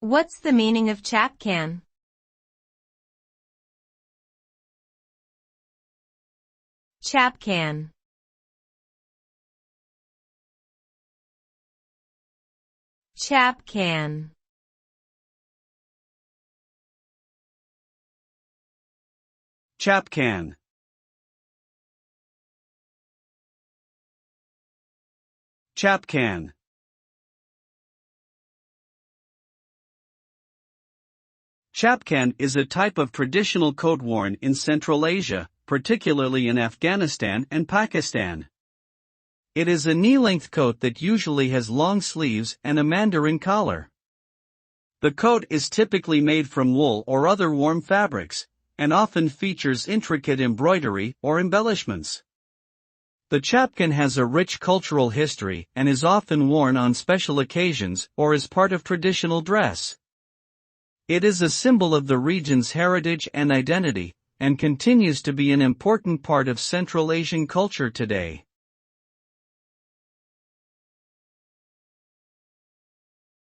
What's the meaning of chapkan? Chapkan. Chapkan. Chapkan. Chapkan. Chapkan is a type of traditional coat worn in Central Asia, particularly in Afghanistan and Pakistan. It is a knee-length coat that usually has long sleeves and a mandarin collar. The coat is typically made from wool or other warm fabrics, and often features intricate embroidery or embellishments. The chapkan has a rich cultural history and is often worn on special occasions or as part of traditional dress. It is a symbol of the region's heritage and identity, and continues to be an important part of Central Asian culture today.